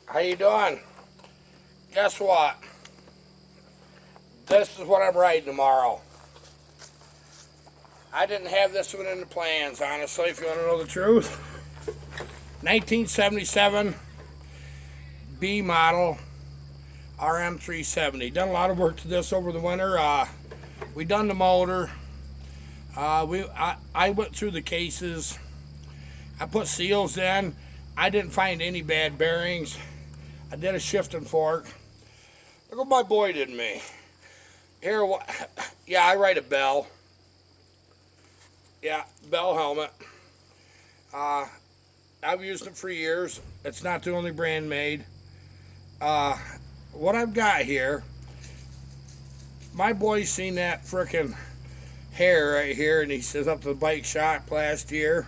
How you doing? Guess what? This is what I'm riding tomorrow. I didn't have this one in the plans, honestly, if you want to know the truth. 1977 B model RM370. Done a lot of work to this over the winter. We done the motor. I went through the cases. I put seals in. I didn't find any bad bearings. I did a shifting fork. Look what my boy did to me. Here, yeah, I ride a Bell. Yeah, Bell helmet. I've used it for years. It's not the only brand made. What I've got here, my boy seen that frickin' hair right here, and he says up to the bike shop last year,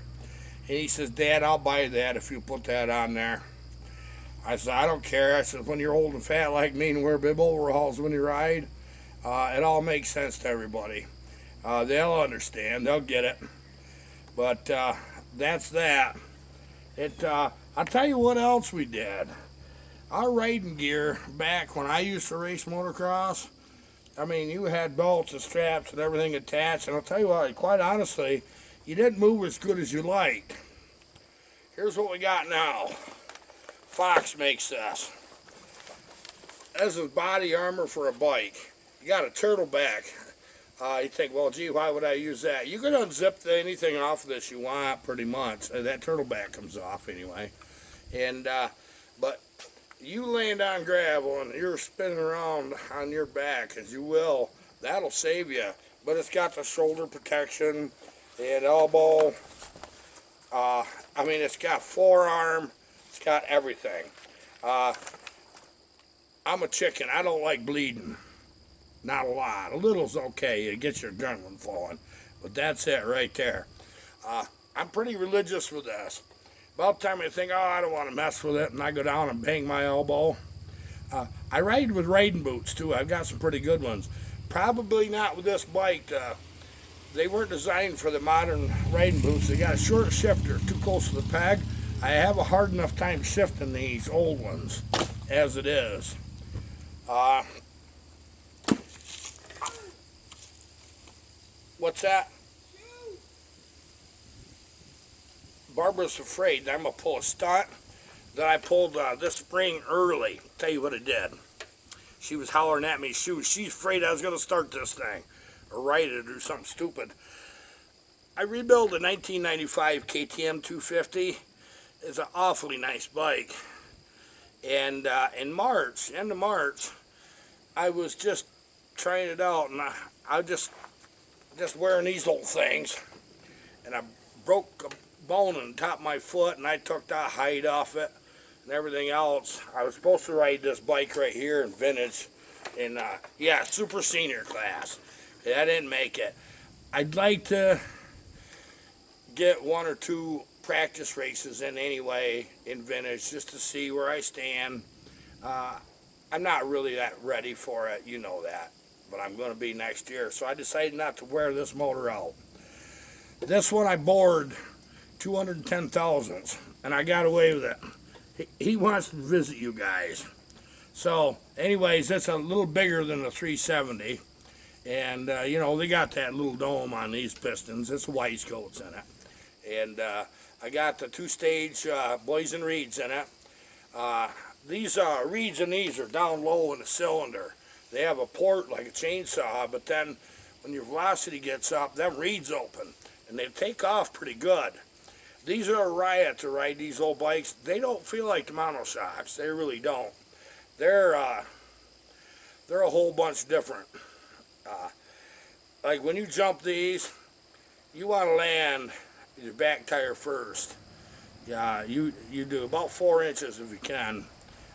and he says, Dad, I'll buy that if you put that on there. I said, I don't care. I said, when you're old and fat like me and wear bib overalls when you ride, it all makes sense to everybody. They'll understand. They'll get it. But that's that. I'll tell you what else we did. Our riding gear back when I used to race motocross, I mean, you had belts and straps and everything attached. And I'll tell you what, quite honestly, you didn't move as good as you liked. Here's what we got now. Fox makes this. This is body armor for a bike. You got a turtleback. You think, well, gee, why would I use that? You can unzip anything off of this you want, pretty much. That turtleback comes off anyway. And but you land on gravel and you're spinning around on your back, as you will, that'll save you. But it's got the shoulder protection and elbow. I mean, it's got forearm. It's got everything. I'm a chicken. I don't like bleeding. Not a lot. A little's okay. It gets your adrenaline flowing. But that's it right there. I'm pretty religious with this. About the time I think, oh, I don't want to mess with it, and I go down and bang my elbow. I ride with riding boots, too. I've got some pretty good ones. Probably not with this bike. They weren't designed for the modern riding boots. They got a short shifter, too close to the peg. I have a hard enough time shifting these old ones as it is. What's that? Barbara's afraid that I'm going to pull a stunt that I pulled this spring early. Tell you what I did. She was hollering at me. She's afraid I was going to start this thing or ride it or something stupid. I rebuilt a 1995 KTM 250. It's an awfully nice bike. And in March, end of March, I was just trying it out, and I was just wearing these old things, and I broke a bone in the top of my foot, and I took the hide off it and everything else. I was supposed to ride this bike right here in vintage, in yeah, super senior class. I didn't make it. I'd like to get one or two practice races in anyway in vintage just to see where I stand. I'm not really that ready for it, you know that, but I'm going to be next year. So I decided not to wear this motor out. This one I bored 210 thousandths, and I got away with it. He wants to visit you guys. So anyways, it's a little bigger than the 370, and you know, they got that little dome on these pistons. It's Wisecoats in it, and I got the two-stage Blazing Reeds in it. These reeds in these are down low in the cylinder. They have a port like a chainsaw, but then when your velocity gets up, them reeds open, and they take off pretty good. These are a riot to ride these old bikes. They don't feel like the monoshocks. They really don't. They're a whole bunch different. Like when you jump these, you want to land your back tire first. Yeah, you do about 4 inches if you can.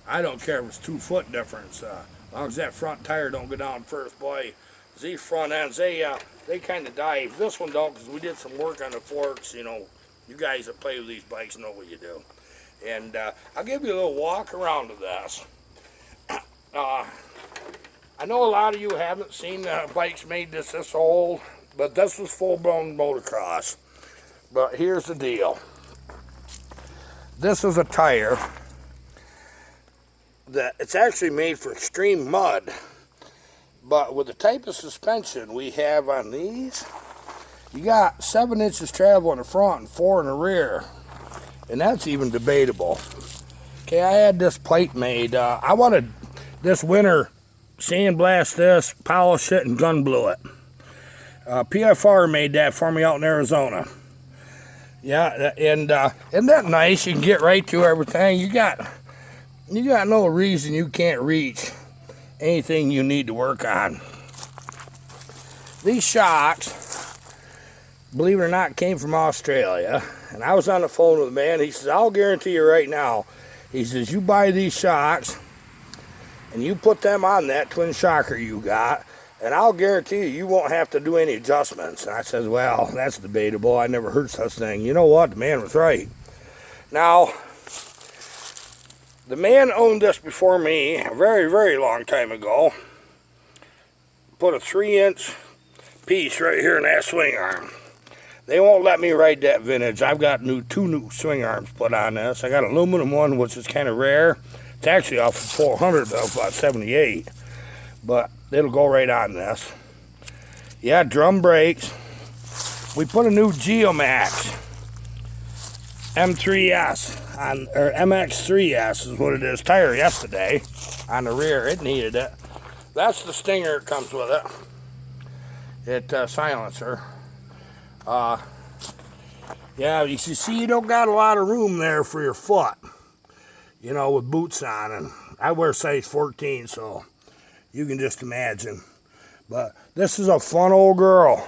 I don't care if it's 2 foot difference. As long as that front tire don't go down first, boy. These front ends, they kind of dive. This one don't, because we did some work on the forks. You know, you guys that play with these bikes know what you do. And I'll give you a little walk around of this. I know a lot of you haven't seen bikes made this old, but this was full-blown motocross. But here's the deal. This is a tire that it's actually made for extreme mud. But with the type of suspension we have on these, you got 7 inches travel in the front and 4 in the rear. And that's even debatable. Okay, I had this plate made. I wanted this winter sandblast this, polish it, and gun blue it. PFR made that for me out in Arizona. Yeah, and isn't that nice? You can get right to everything. You got no reason you can't reach anything you need to work on. These shocks, believe it or not, came from Australia. And I was on the phone with a man. He says, I'll guarantee you right now. He says, you buy these shocks and you put them on that twin shocker you got, and I'll guarantee you won't have to do any adjustments. And I said, well, that's debatable. I never heard such thing. You know what? The man was right. Now, the man owned this before me a very, very long time ago. Put a 3-inch piece right here in that swing arm. They won't let me ride that vintage. I've got two new swing arms put on this. I got an aluminum one, which is kind of rare. It's actually off of 400, though, about 78. But it'll go right on this. Yeah, drum brakes. We put a new Geomax M3S on, or MX3S is what it is, tire yesterday on the rear. It needed it. That's the stinger that comes with it. Silencer. Yeah, you see, you don't got a lot of room there for your foot, you know, with boots on, and I wear size 14, so you can just imagine. But this is a fun old girl.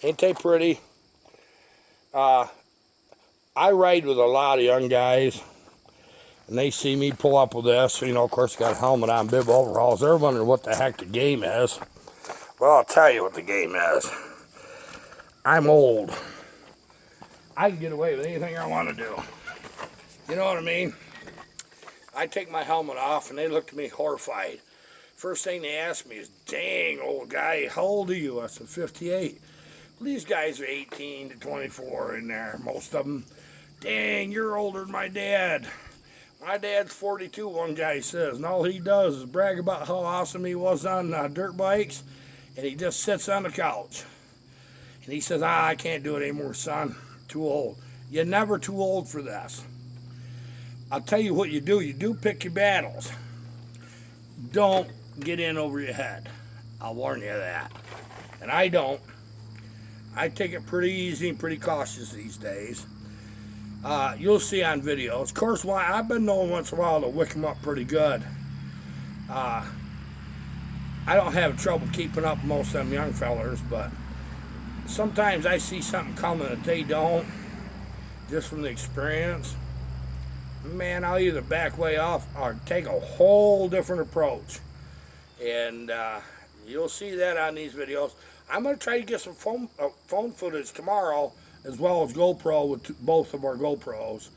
Ain't they pretty? I ride with a lot of young guys, and they see me pull up with this. You know, of course, got a helmet on, bib overalls. They're wondering what the heck the game is. Well, I'll tell you what the game is. I'm old. I can get away with anything I want to do. You know what I mean? I take my helmet off, and they look at me horrified. First thing they ask me is, dang, old guy, how old are you? I said, 58. Well, these guys are 18 to 24 in there, most of them. Dang, you're older than my dad. My dad's 42, one guy says, and all he does is brag about how awesome he was on dirt bikes, and he just sits on the couch. And he says, I can't do it anymore, son. Too old. You're never too old for this. I'll tell you what you do pick your battles. Don't get in over your head. I'll warn you of that. And I don't. I take it pretty easy and pretty cautious these days. You'll see on videos. Of course, I've been known once in a while to wick them up pretty good. I don't have trouble keeping up with most of them young fellers, but sometimes I see something coming that they don't, just from the experience. Man, I'll either back way off or take a whole different approach. And you'll see that on these videos. I'm going to try to get some phone footage tomorrow, as well as GoPro with both of our GoPros.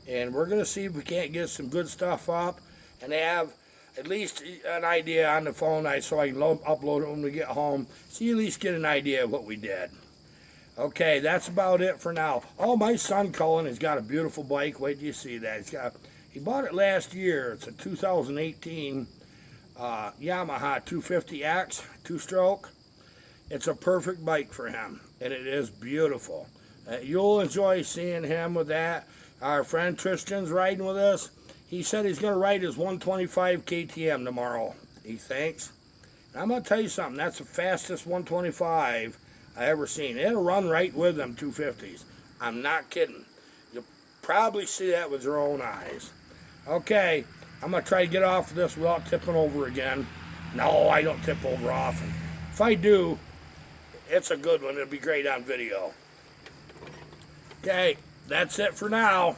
And we're going to see if we can't get some good stuff up and have at least an idea on the phone so I can upload it when we get home. So you at least get an idea of what we did. Okay, that's about it for now. Oh, my son Cullen has got a beautiful bike. Wait till you see that. He bought it last year. It's a 2018 Yamaha 250X, 2-stroke. It's a perfect bike for him, and it is beautiful. You'll enjoy seeing him with that. Our friend Tristan's riding with us. He said he's going to ride his 125 KTM tomorrow, he thinks. And I'm going to tell you something. That's the fastest 125 I ever seen. It'll run right with them 250s. I'm not kidding. You'll probably see that with your own eyes. Okay, I'm going to try to get off of this without tipping over again. No, I don't tip over often. If I do, it's a good one. It'll be great on video. Okay, that's it for now.